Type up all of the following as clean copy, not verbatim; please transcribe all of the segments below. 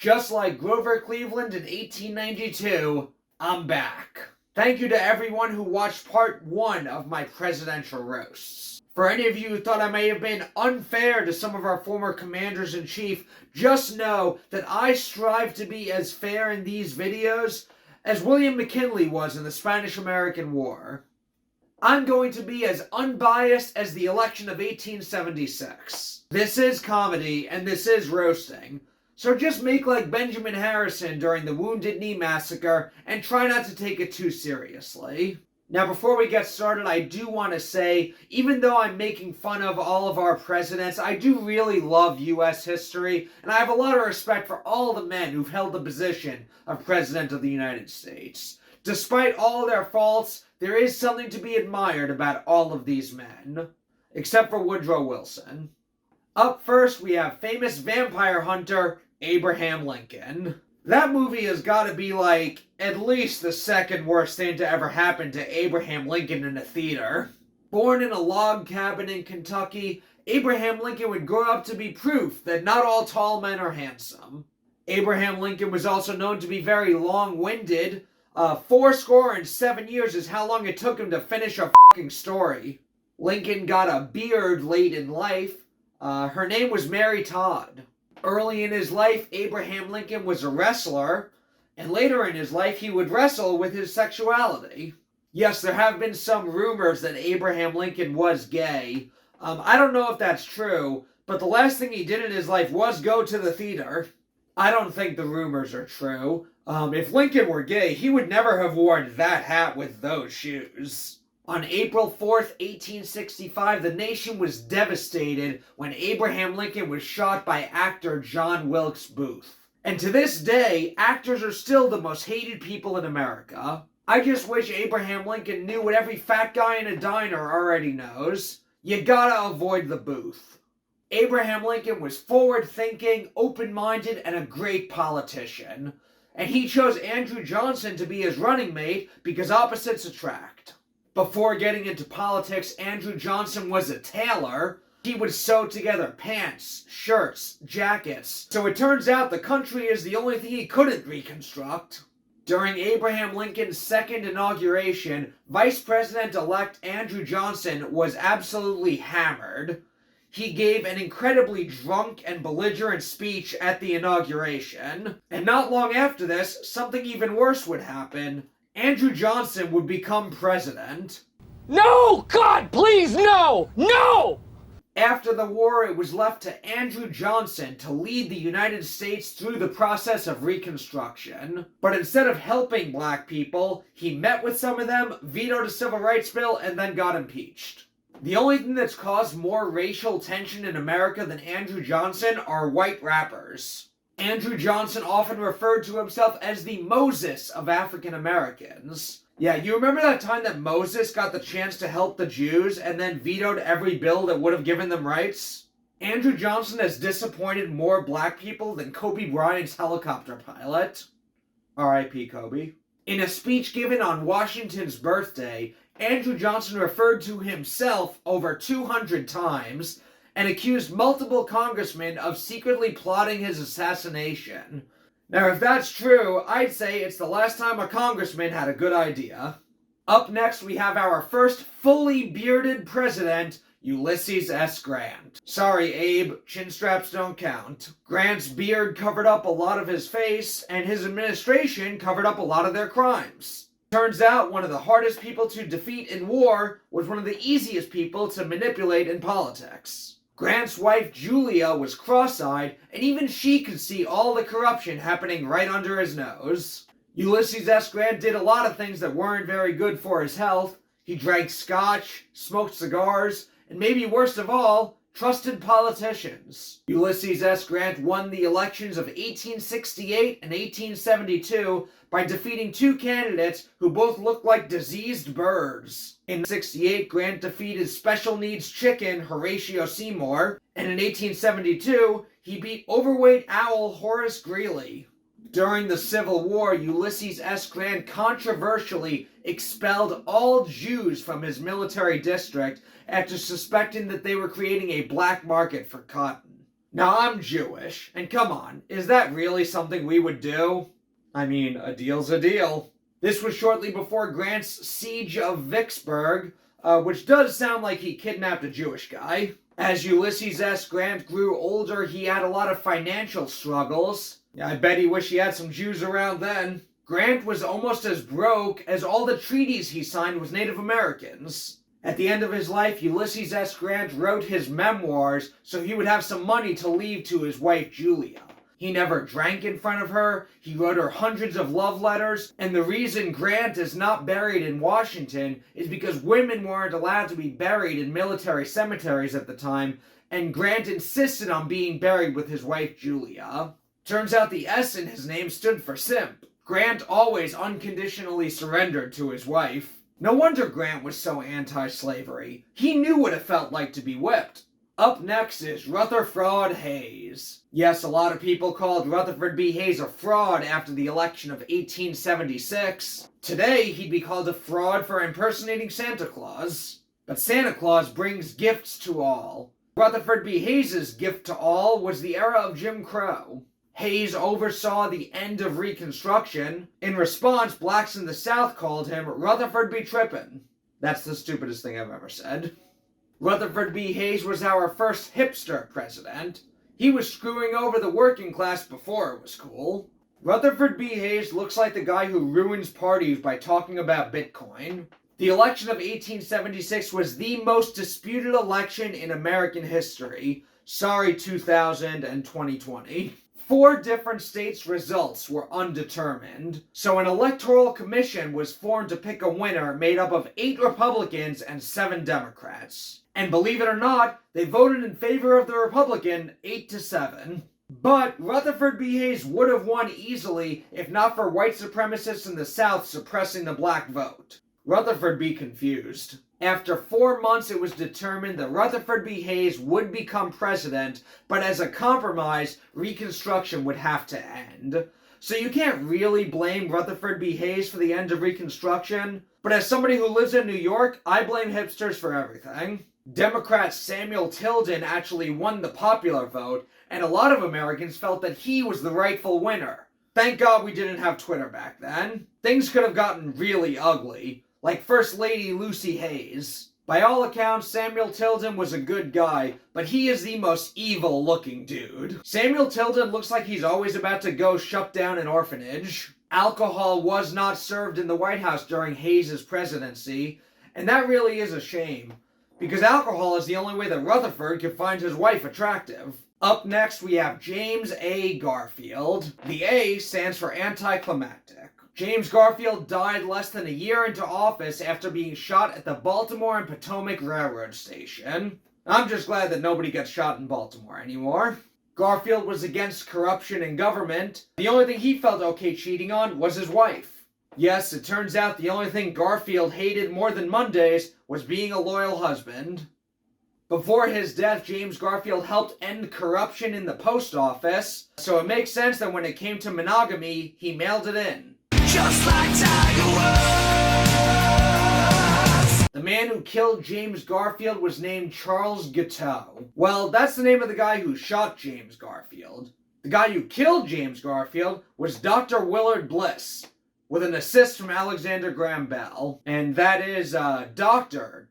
Just like Grover Cleveland in 1892, I'm back. Thank you to everyone who watched part 1 of my presidential roasts. For any of you who thought I may have been unfair to some of our former commanders-in-chief, just know that I strive to be as fair in these videos as William McKinley was in the Spanish-American War. I'm going to be as unbiased as the election of 1876. This is comedy, and this is roasting. So just make like Benjamin Harrison during the Wounded Knee Massacre and try not to take it too seriously. Now before we get started, I do want to say, even though I'm making fun of all of our presidents, I do really love U.S. history, and I have a lot of respect for all the men who've held the position of President of the United States. Despite all their faults, there is something to be admired about all of these men. Except for Woodrow Wilson. Up first, we have famous vampire hunter Abraham Lincoln. That movie has got to be like at least the second worst thing to ever happen to Abraham Lincoln in a theater. Born in a log cabin in Kentucky, Abraham Lincoln would grow up to be proof that not all tall men are handsome. Abraham Lincoln was also known to be very long-winded. 7 years is how long it took him to finish a fucking story. Lincoln got a beard late in life. Her name was Mary Todd. Early in his life, Abraham Lincoln was a wrestler, and later in his life he would wrestle with his sexuality. Yes, there have been some rumors that Abraham Lincoln was gay. I don't know if that's true, but the last thing he did in his life was go to the theater. I don't think the rumors are true. If Lincoln were gay, he would never have worn that hat with those shoes. On April 4th, 1865, the nation was devastated when Abraham Lincoln was shot by actor John Wilkes Booth. And to this day, actors are still the most hated people in America. I just wish Abraham Lincoln knew what every fat guy in a diner already knows. You gotta avoid the booth. Abraham Lincoln was forward-thinking, open-minded, and a great politician. And he chose Andrew Johnson to be his running mate because opposites attract. Before getting into politics, Andrew Johnson was a tailor. He would sew together pants, shirts, jackets. So it turns out the country is the only thing he couldn't reconstruct. During Abraham Lincoln's second inauguration, Vice President-elect Andrew Johnson was absolutely hammered. He gave an incredibly drunk and belligerent speech at the inauguration. And not long after this, something even worse would happen. Andrew Johnson would become president. No! God, please, no! No! After the war, it was left to Andrew Johnson to lead the United States through the process of Reconstruction. But instead of helping black people, he met with some of them, vetoed a civil rights bill, and then got impeached. The only thing that's caused more racial tension in America than Andrew Johnson are white rappers. Andrew Johnson often referred to himself as the Moses of African Americans. Yeah, you remember that time that Moses got the chance to help the Jews and then vetoed every bill that would have given them rights? Andrew Johnson has disappointed more black people than Kobe Bryant's helicopter pilot. R.I.P. Kobe. In a speech given on Washington's birthday, Andrew Johnson referred to himself over 200 times and accused multiple congressmen of secretly plotting his assassination. Now, if that's true, I'd say it's the last time a congressman had a good idea. Up next, we have our first fully bearded president, Ulysses S. Grant. Sorry, Abe, chin straps don't count. Grant's beard covered up a lot of his face, and his administration covered up a lot of their crimes. Turns out one of the hardest people to defeat in war was one of the easiest people to manipulate in politics. Grant's wife Julia was cross-eyed, and even she could see all the corruption happening right under his nose. Ulysses S. Grant did a lot of things that weren't very good for his health. He drank scotch, smoked cigars, and maybe worst of all, trusted politicians. Ulysses S. Grant won the elections of 1868 and 1872 by defeating two candidates who both looked like diseased birds. In 1868, Grant defeated special needs chicken Horatio Seymour, and in 1872, he beat overweight owl Horace Greeley. During the Civil War, Ulysses S. Grant controversially expelled all Jews from his military district after suspecting that they were creating a black market for cotton. Now I'm Jewish, and come on, is that really something we would do? I mean, a deal's a deal. This was shortly before Grant's siege of Vicksburg, which does sound like he kidnapped a Jewish guy. As Ulysses S. Grant grew older, he had a lot of financial struggles. I bet he wished he had some Jews around then. Grant was almost as broke as all the treaties he signed with Native Americans. At the end of his life, Ulysses S. Grant wrote his memoirs so he would have some money to leave to his wife Julia. He never drank in front of her, he wrote her hundreds of love letters, and the reason Grant is not buried in Washington is because women weren't allowed to be buried in military cemeteries at the time, and Grant insisted on being buried with his wife Julia. Turns out the S in his name stood for simp. Grant always unconditionally surrendered to his wife. No wonder Grant was so anti-slavery. He knew what it felt like to be whipped. Up next is Rutherford Hayes. Yes, a lot of people called Rutherford B. Hayes a fraud after the election of 1876. Today, he'd be called a fraud for impersonating Santa Claus. But Santa Claus brings gifts to all. Rutherford B. Hayes' gift to all was the era of Jim Crow. Hayes oversaw the end of Reconstruction. In response, blacks in the South called him Rutherford B. Trippin'. That's the stupidest thing I've ever said. Rutherford B. Hayes was our first hipster president. He was screwing over the working class before it was cool. Rutherford B. Hayes looks like the guy who ruins parties by talking about Bitcoin. The election of 1876 was the most disputed election in American history. Sorry, 2000 and 2020. 4 different states' results were undetermined, so an electoral commission was formed to pick a winner made up of 8 Republicans and 7 Democrats. And believe it or not, they voted in favor of the Republican 8-7. But Rutherford B. Hayes would have won easily if not for white supremacists in the South suppressing the black vote. Rutherford be confused. After 4 months, it was determined that Rutherford B. Hayes would become president, but as a compromise, Reconstruction would have to end. So you can't really blame Rutherford B. Hayes for the end of Reconstruction, but as somebody who lives in New York, I blame hipsters for everything. Democrat Samuel Tilden actually won the popular vote, and a lot of Americans felt that he was the rightful winner. Thank God we didn't have Twitter back then. Things could have gotten really ugly. Like First Lady Lucy Hayes. By all accounts, Samuel Tilden was a good guy, but he is the most evil-looking dude. Samuel Tilden looks like he's always about to go shut down an orphanage. Alcohol was not served in the White House during Hayes' presidency, and that really is a shame, because alcohol is the only way that Rutherford could find his wife attractive. Up next, we have James A. Garfield. The A stands for anticlimactic. James Garfield died less than a year into office after being shot at the Baltimore and Potomac Railroad Station. I'm just glad that nobody gets shot in Baltimore anymore. Garfield was against corruption in government. The only thing he felt okay cheating on was his wife. Yes, it turns out the only thing Garfield hated more than Mondays was being a loyal husband. Before his death, James Garfield helped end corruption in the post office, so it makes sense that when it came to monogamy, he mailed it in. Just like Tiger Woods. The man who killed James Garfield was named Charles Guiteau. Well, that's the name of the guy who shot James Garfield. The guy who killed James Garfield was Dr. Willard Bliss, with an assist from Alexander Graham Bell. And that is Dr.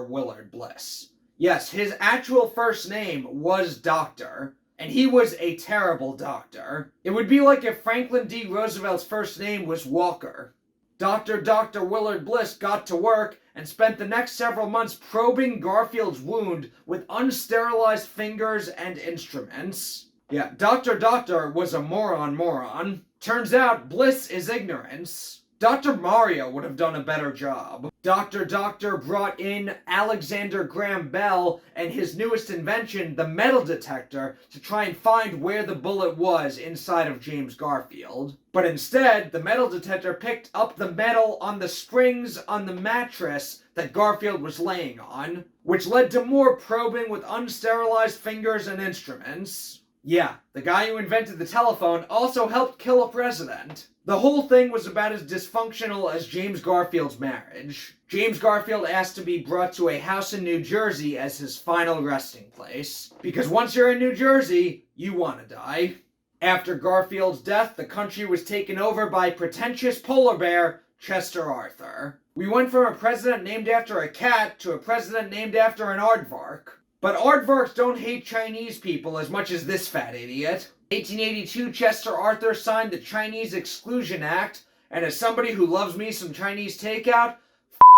Willard Bliss. Yes, his actual first name was Doctor. And he was a terrible doctor. It would be like if Franklin D. Roosevelt's first name was Walker. Dr. Willard Bliss got to work and spent the next several months probing Garfield's wound with unsterilized fingers and instruments. Yeah, Doctor was a moron. Turns out Bliss is ignorance. Dr. Mario would have done a better job. Doctor brought in Alexander Graham Bell and his newest invention, the metal detector, to try and find where the bullet was inside of James Garfield. But instead, the metal detector picked up the metal on the springs on the mattress that Garfield was laying on, which led to more probing with unsterilized fingers and instruments. Yeah, the guy who invented the telephone also helped kill a president. The whole thing was about as dysfunctional as James Garfield's marriage. James Garfield asked to be brought to a house in New Jersey as his final resting place, because once you're in New Jersey, you want to die. After Garfield's death, the country was taken over by pretentious polar bear Chester Arthur. We went from a president named after a cat to a president named after an aardvark. But aardvarks don't hate Chinese people as much as this fat idiot. In 1882, Chester Arthur signed the Chinese Exclusion Act, and as somebody who loves me some Chinese takeout,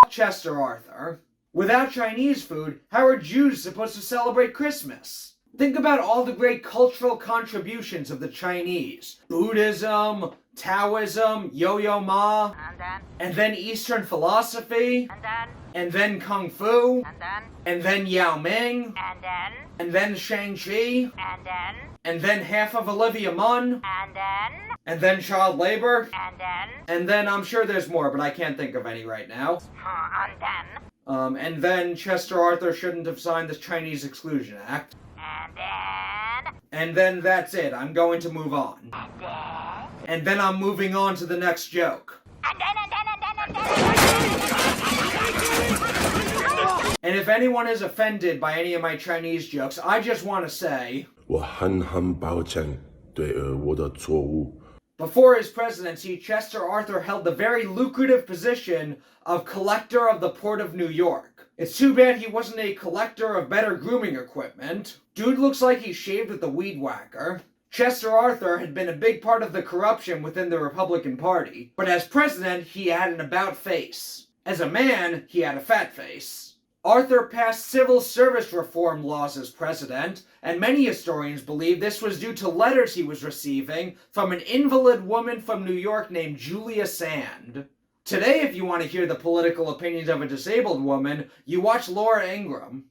f*** Chester Arthur. Without Chinese food, how are Jews supposed to celebrate Christmas? Think about all the great cultural contributions of the Chinese. Buddhism, Taoism, Yo-Yo Ma, and then Eastern philosophy, and then Kung Fu, and then Yao Ming, and then Shang-Chi, and then half of Olivia Munn, and then child labor, and then I'm sure there's more, but I can't think of any right now. And then Chester Arthur shouldn't have signed the Chinese Exclusion Act. And then that's it. I'm going to move on. And then I'm moving on to the next joke. And if anyone is offended by any of my Chinese jokes, I just want to say, 我很抱歉对我的错误。 Before his presidency, Chester Arthur held the very lucrative position of collector of the Port of New York. It's too bad he wasn't a collector of better grooming equipment. Dude looks like he shaved with a weed whacker. Chester Arthur had been a big part of the corruption within the Republican Party, but as president, he had an about face. As a man, he had a fat face. Arthur passed civil service reform laws as president, and many historians believe this was due to letters he was receiving from an invalid woman from New York named Julia Sand. Today, if you want to hear the political opinions of a disabled woman, you watch Laura Ingraham.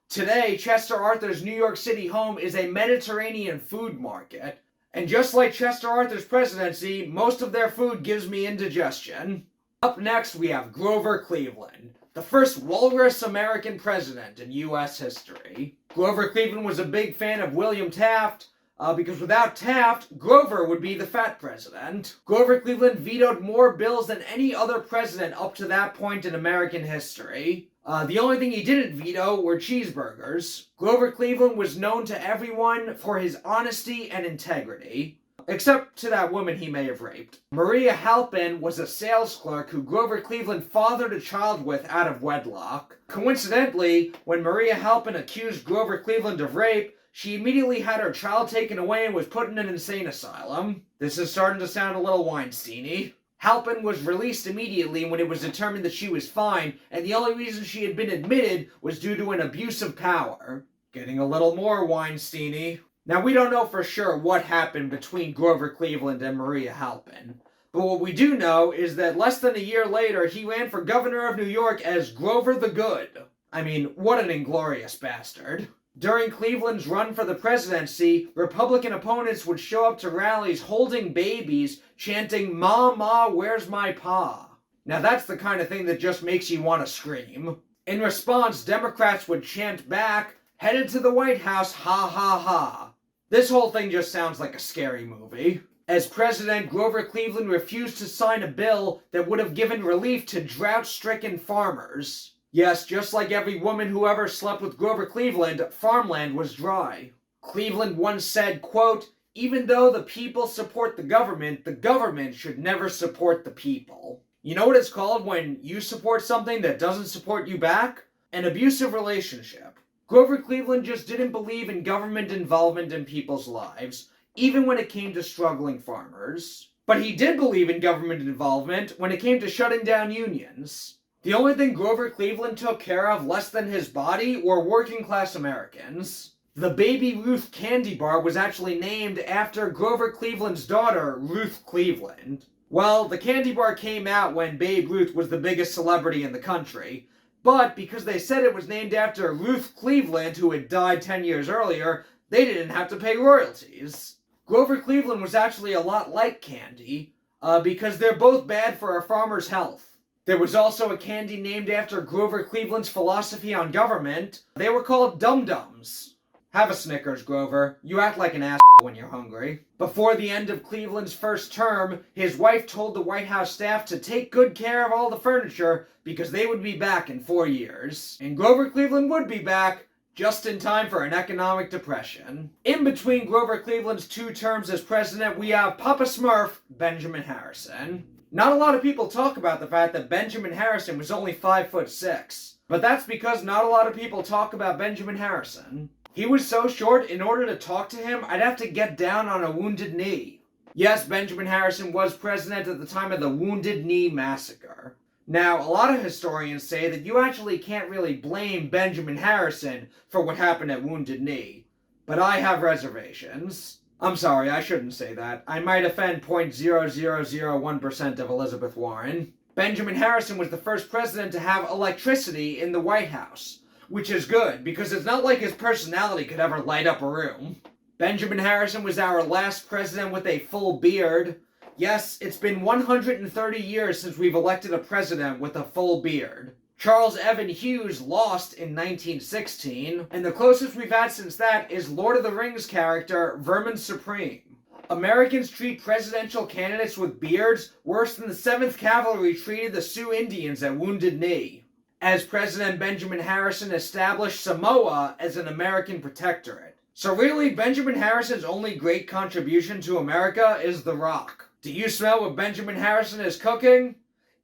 Today, Chester Arthur's New York City home is a Mediterranean food market, and just like Chester Arthur's presidency, most of their food gives me indigestion. Up next, we have Grover Cleveland, the first walrus American president in U.S. history. Grover Cleveland was a big fan of William Taft, because without Taft, Grover would be the fat president. Grover Cleveland vetoed more bills than any other president up to that point in American history. The only thing he didn't veto were cheeseburgers. Grover Cleveland was known to everyone for his honesty and integrity. Except to that woman he may have raped. Maria Halpin was a sales clerk who Grover Cleveland fathered a child with out of wedlock. Coincidentally, when Maria Halpin accused Grover Cleveland of rape, she immediately had her child taken away and was put in an insane asylum. This is starting to sound a little Weinstein-y. Halpin was released immediately when it was determined that she was fine, and the only reason she had been admitted was due to an abuse of power. Getting a little more Weinstein-y. Now, we don't know for sure what happened between Grover Cleveland and Maria Halpin, but what we do know is that less than a year later, he ran for governor of New York as Grover the Good. I mean, what an inglorious bastard. During Cleveland's run for the presidency, Republican opponents would show up to rallies holding babies, chanting, "Ma, Ma, where's my pa?" Now that's the kind of thing that just makes you want to scream. In response, Democrats would chant back, "Headed to the White House, ha ha ha." This whole thing just sounds like a scary movie. As president, Grover Cleveland refused to sign a bill that would have given relief to drought-stricken farmers. Yes, just like every woman who ever slept with Grover Cleveland, farmland was dry. Cleveland once said, quote, "Even though the people support the government should never support the people." You know what it's called when you support something that doesn't support you back? An abusive relationship. Grover Cleveland just didn't believe in government involvement in people's lives, even when it came to struggling farmers. But he did believe in government involvement when it came to shutting down unions. The only thing Grover Cleveland took care of less than his body were working-class Americans. The Baby Ruth candy bar was actually named after Grover Cleveland's daughter, Ruth Cleveland. Well, the candy bar came out when Babe Ruth was the biggest celebrity in the country, but because they said it was named after Ruth Cleveland, who had died 10 years earlier, they didn't have to pay royalties. Grover Cleveland was actually a lot like candy, because they're both bad for a farmer's health. There was also a candy named after Grover Cleveland's philosophy on government. They were called Dum Dums. Have a Snickers, Grover. You act like an ass when you're hungry. Before the end of Cleveland's first term, his wife told the White House staff to take good care of all the furniture because they would be back in 4 years. And Grover Cleveland would be back, just in time for an economic depression. In between Grover Cleveland's 2 terms as president, we have Papa Smurf, Benjamin Harrison. Not a lot of people talk about the fact that Benjamin Harrison was only 5'6", but that's because not a lot of people talk about Benjamin Harrison. He was so short, in order to talk to him, I'd have to get down on a wounded knee. Yes, Benjamin Harrison was president at the time of the Wounded Knee Massacre. Now, a lot of historians say that you actually can't really blame Benjamin Harrison for what happened at Wounded Knee, but I have reservations. I'm sorry, I shouldn't say that. I might offend 0.0001% of Elizabeth Warren. Benjamin Harrison was the first president to have electricity in the White House, which is good, because it's not like his personality could ever light up a room. Benjamin Harrison was our last president with a full beard. Yes, it's been 130 years since we've elected a president with a full beard. Charles Evan Hughes lost in 1916, and the closest we've had since that is Lord of the Rings character Vermin Supreme. Americans treat presidential candidates with beards worse than the 7th Cavalry treated the Sioux Indians at Wounded Knee, as President Benjamin Harrison established Samoa as an American protectorate. So really, Benjamin Harrison's only great contribution to America is The Rock. Do you smell what Benjamin Harrison is cooking?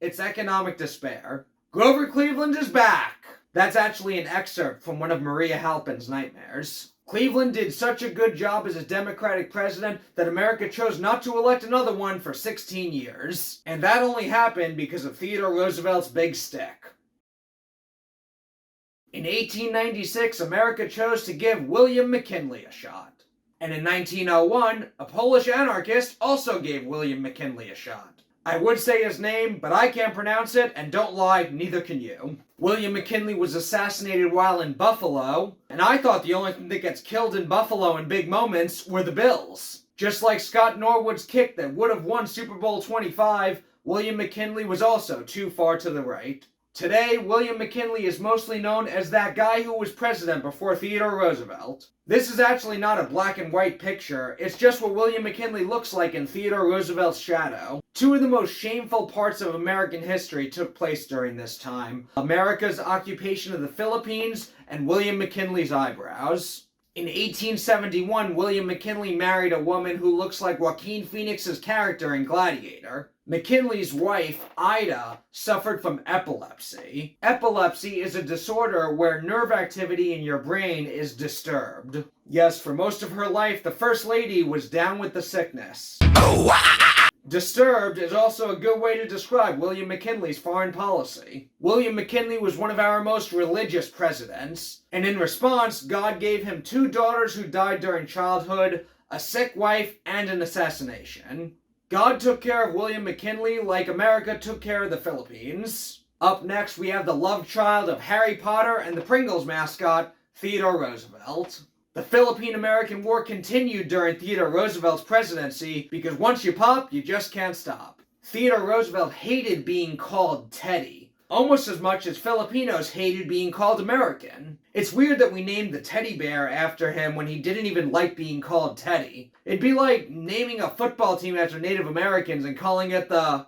It's economic despair. Grover Cleveland is back! That's actually an excerpt from one of Maria Halpin's nightmares. Cleveland did such a good job as a Democratic president that America chose not to elect another one for 16 years. And that only happened because of Theodore Roosevelt's big stick. In 1896, America chose to give William McKinley a shot. And in 1901, a Polish anarchist also gave William McKinley a shot. I would say his name, but I can't pronounce it, and don't lie, neither can you. William McKinley was assassinated while in Buffalo, and I thought the only thing that gets killed in Buffalo in big moments were the Bills. Just like Scott Norwood's kick that would have won Super Bowl 25, William McKinley was also too far to the right. Today, William McKinley is mostly known as that guy who was president before Theodore Roosevelt. This is actually not a black and white picture, it's just what William McKinley looks like in Theodore Roosevelt's shadow. 2 of the most shameful parts of American history took place during this time: America's occupation of the Philippines and William McKinley's eyebrows. In 1871, William McKinley married a woman who looks like Joaquin Phoenix's character in Gladiator. McKinley's wife, Ida, suffered from epilepsy. Epilepsy is a disorder where nerve activity in your brain is disturbed. Yes, for most of her life, the First Lady was down with the sickness. Disturbed is also a good way to describe William McKinley's foreign policy. William McKinley was one of our most religious presidents, and in response, God gave him 2 daughters who died during childhood, a sick wife, and an assassination. God took care of William McKinley like America took care of the Philippines. Up next, we have the love child of Harry Potter and the Pringles mascot, Theodore Roosevelt. The Philippine-American War continued during Theodore Roosevelt's presidency because once you pop, you just can't stop. Theodore Roosevelt hated being called Teddy, almost as much as Filipinos hated being called American. It's weird that we named the teddy bear after him when he didn't even like being called Teddy. It'd be like naming a football team after Native Americans and calling it the...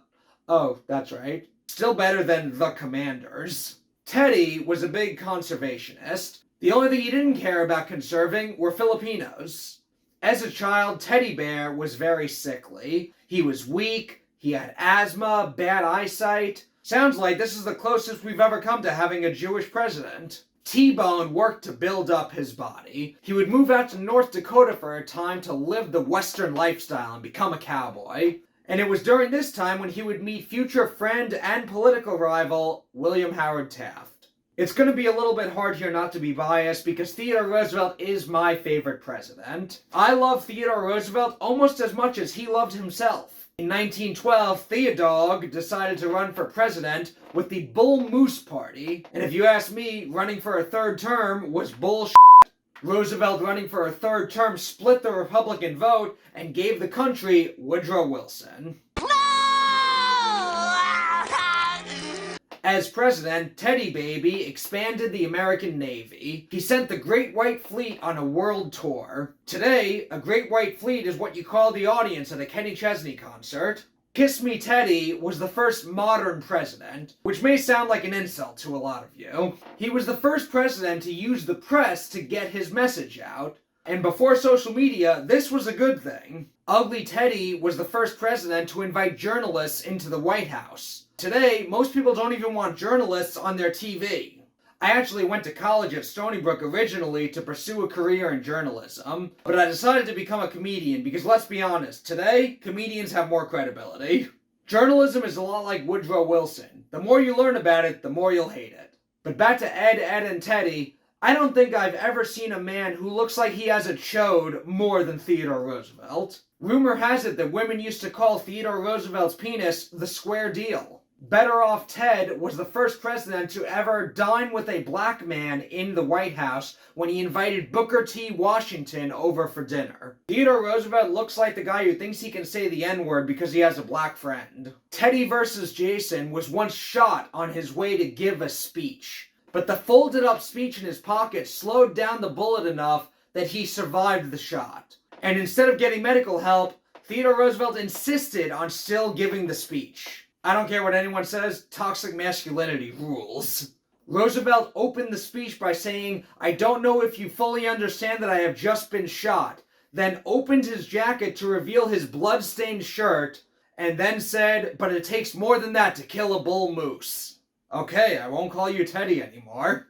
Oh, that's right. Still better than the Commanders. Teddy was a big conservationist. The only thing he didn't care about conserving were Filipinos. As a child, Teddy Bear was very sickly. He was weak, he had asthma, bad eyesight. Sounds like this is the closest we've ever come to having a Jewish president. T-Bone worked to build up his body. He would move out to North Dakota for a time to live the Western lifestyle and become a cowboy. And it was during this time when he would meet future friend and political rival, William Howard Taft. It's going to be a little bit hard here not to be biased because Theodore Roosevelt is my favorite president. I love Theodore Roosevelt almost as much as he loved himself. In 1912, Theodore decided to run for president with the Bull Moose Party, and if you ask me, running for a 3rd term was bullshit. Roosevelt running for a 3rd term split the Republican vote and gave the country Woodrow Wilson. As president, Teddy Baby expanded the American Navy. He sent the Great White Fleet on a world tour. Today, a Great White Fleet is what you call the audience at a Kenny Chesney concert. Kiss Me Teddy was the first modern president, which may sound like an insult to a lot of you. He was the first president to use the press to get his message out. And before social media, this was a good thing. Ugly Teddy was the first president to invite journalists into the White House. Today, most people don't even want journalists on their TV. I actually went to college at Stony Brook originally to pursue a career in journalism, but I decided to become a comedian because, let's be honest, today, comedians have more credibility. Journalism is a lot like Woodrow Wilson. The more you learn about it, the more you'll hate it. But back to Ed, and Teddy, I don't think I've ever seen a man who looks like he has a chode more than Theodore Roosevelt. Rumor has it that women used to call Theodore Roosevelt's penis the square deal. Better Off Ted was the first president to ever dine with a black man in the White House when he invited Booker T. Washington over for dinner. Theodore Roosevelt looks like the guy who thinks he can say the N-word because he has a black friend. Teddy versus Jason was once shot on his way to give a speech, but the folded up speech in his pocket slowed down the bullet enough that he survived the shot. And instead of getting medical help, Theodore Roosevelt insisted on still giving the speech. I don't care what anyone says, toxic masculinity rules. Roosevelt opened the speech by saying, "I don't know if you fully understand that I have just been shot," then opened his jacket to reveal his blood-stained shirt, and then said, "But it takes more than that to kill a bull moose." Okay, I won't call you Teddy anymore,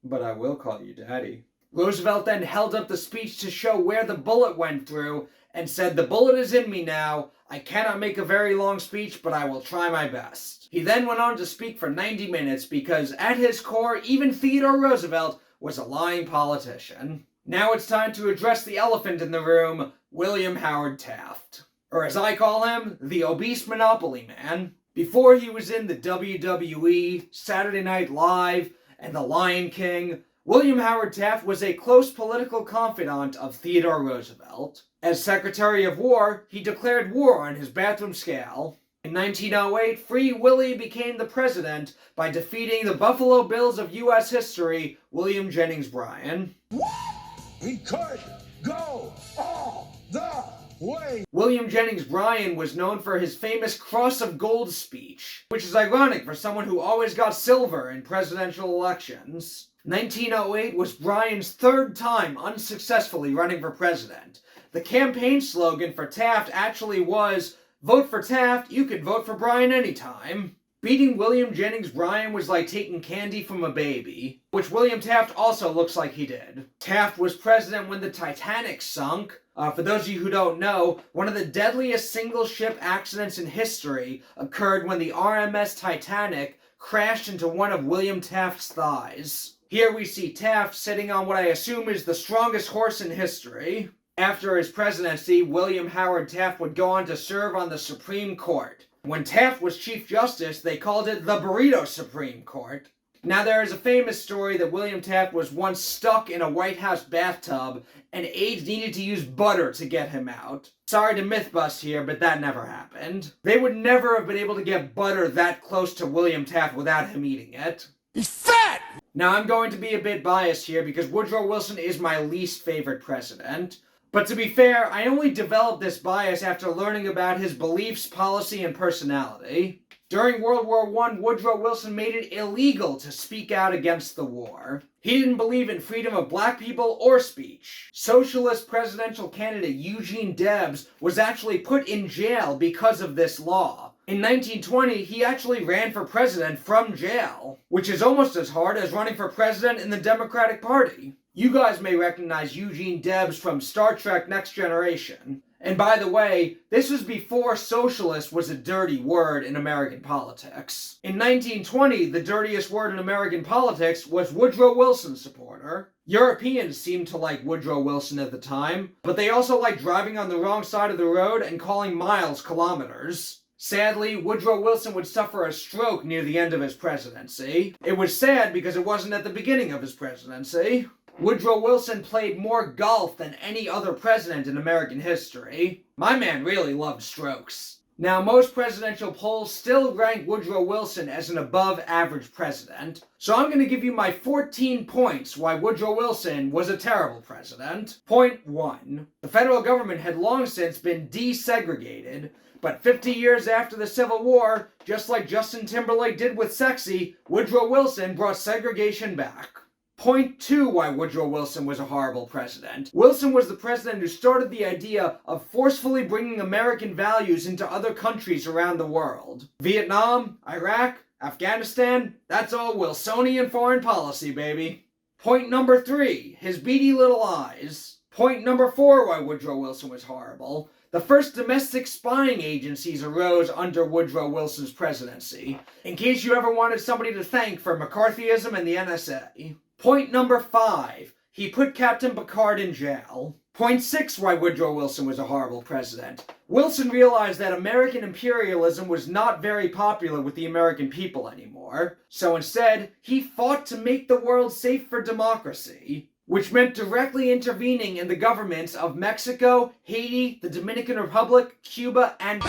but I will call you Daddy. Roosevelt then held up the speech to show where the bullet went through, and said, "The bullet is in me now. I cannot make a very long speech, but I will try my best." He then went on to speak for 90 minutes because at his core, even Theodore Roosevelt was a lying politician. Now it's time to address the elephant in the room, William Howard Taft. Or as I call him, the obese Monopoly Man. Before he was in the WWE, Saturday Night Live, and The Lion King, William Howard Taft was a close political confidant of Theodore Roosevelt. As Secretary of War, he declared war on his bathroom scale. In 1908, Free Willy became the president by defeating the Buffalo Bills of U.S. history, William Jennings Bryan. He could go all the way. William Jennings Bryan was known for his famous Cross of Gold speech, which is ironic for someone who always got silver in presidential elections. 1908 was Bryan's third time unsuccessfully running for president. The campaign slogan for Taft actually was, "Vote for Taft, you can vote for Bryan anytime." Beating William Jennings Bryan was like taking candy from a baby, which William Taft also looks like he did. Taft was president when the Titanic sunk. For those of you who don't know, one of the deadliest single-ship accidents in history occurred when the RMS Titanic crashed into one of William Taft's thighs. Here we see Taft sitting on what I assume is the strongest horse in history. After his presidency, William Howard Taft would go on to serve on the Supreme Court. When Taft was Chief Justice, they called it the Burrito Supreme Court. Now there is a famous story that William Taft was once stuck in a White House bathtub and aides needed to use butter to get him out. Sorry to myth bust here, but that never happened. They would never have been able to get butter that close to William Taft without him eating it. He's fat! Now I'm going to be a bit biased here because Woodrow Wilson is my least favorite president. But to be fair, I only developed this bias after learning about his beliefs, policy, and personality. During World War I, Woodrow Wilson made it illegal to speak out against the war. He didn't believe in freedom of black people or speech. Socialist presidential candidate Eugene Debs was actually put in jail because of this law. In 1920, he actually ran for president from jail, which is almost as hard as running for president in the Democratic Party. You guys may recognize Eugene Debs from Star Trek Next Generation. And by the way, this was before socialist was a dirty word in American politics. In 1920, the dirtiest word in American politics was Woodrow Wilson supporter. Europeans seemed to like Woodrow Wilson at the time, but they also liked driving on the wrong side of the road and calling miles kilometers. Sadly, Woodrow Wilson would suffer a stroke near the end of his presidency. It was sad because it wasn't at the beginning of his presidency. Woodrow Wilson played more golf than any other president in American history. My man really loved strokes. Now, most presidential polls still rank Woodrow Wilson as an above-average president, so I'm going to give you my 14 points why Woodrow Wilson was a terrible president. Point 1. The federal government had long since been desegregated, but 50 years after the Civil War, just like Justin Timberlake did with Sexy, Woodrow Wilson brought segregation back. Point 2 why Woodrow Wilson was a horrible president. Wilson was the president who started the idea of forcefully bringing American values into other countries around the world. Vietnam, Iraq, Afghanistan, that's all Wilsonian foreign policy, baby. Point number 3, his beady little eyes. Point number 4 why Woodrow Wilson was horrible. The first domestic spying agencies arose under Woodrow Wilson's presidency, in case you ever wanted somebody to thank for McCarthyism and the NSA. Point number 5, he put Captain Picard in jail. Point 6 why Woodrow Wilson was a horrible president. Wilson realized that American imperialism was not very popular with the American people anymore, so instead, he fought to make the world safe for democracy, which meant directly intervening in the governments of Mexico, Haiti, the Dominican Republic, Cuba, and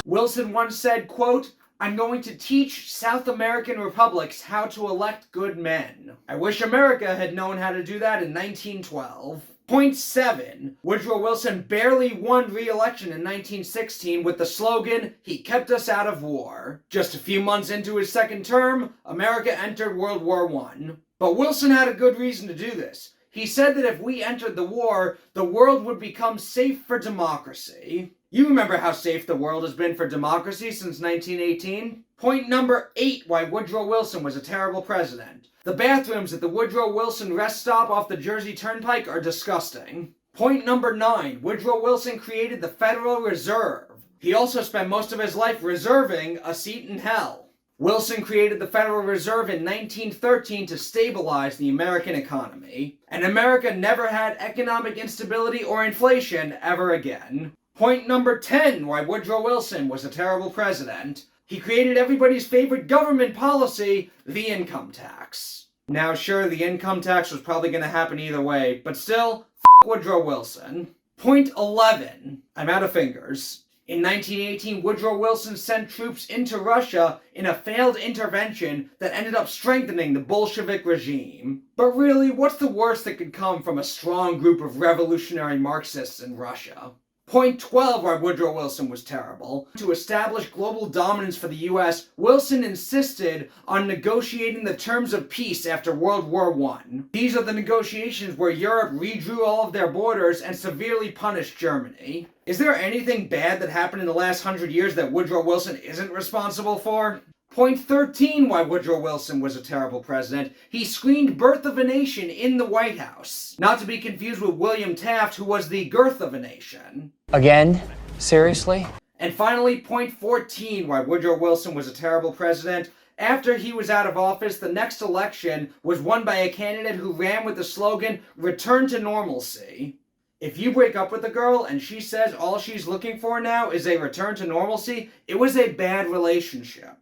Wilson once said, quote, "I'm going to teach South American republics how to elect good men." I wish America had known how to do that in 1912. Point 7. Woodrow Wilson barely won re-election in 1916 with the slogan, "He kept us out of war." Just a few months into his second term, America entered World War I. But Wilson had a good reason to do this. He said that if we entered the war, the world would become safe for democracy. You remember how safe the world has been for democracy since 1918? Point number 8 why Woodrow Wilson was a terrible president. The bathrooms at the Woodrow Wilson rest stop off the Jersey Turnpike are disgusting. Point number 9, Woodrow Wilson created the Federal Reserve. He also spent most of his life reserving a seat in hell. Wilson created the Federal Reserve in 1913 to stabilize the American economy, and America never had economic instability or inflation ever again. Point number 10 why Woodrow Wilson was a terrible president. He created everybody's favorite government policy, the income tax. Now sure, the income tax was probably going to happen either way, but still, Woodrow Wilson. Point 11. I'm out of fingers. In 1918, Woodrow Wilson sent troops into Russia in a failed intervention that ended up strengthening the Bolshevik regime. But really, what's the worst that could come from a strong group of revolutionary Marxists in Russia? Point 12 why Woodrow Wilson was terrible. To establish global dominance for the US, Wilson insisted on negotiating the terms of peace after World War I. These are the negotiations where Europe redrew all of their borders and severely punished Germany. Is there anything bad that happened in the last 100 years that Woodrow Wilson isn't responsible for? Point 13 why Woodrow Wilson was a terrible president. He screened Birth of a Nation in the White House. Not to be confused with William Taft, who was the Girth of a Nation. Again? Seriously? And finally, point 14 why Woodrow Wilson was a terrible president. After he was out of office, the next election was won by a candidate who ran with the slogan, "Return to normalcy." If you break up with a girl and she says all she's looking for now is a return to normalcy, it was a bad relationship.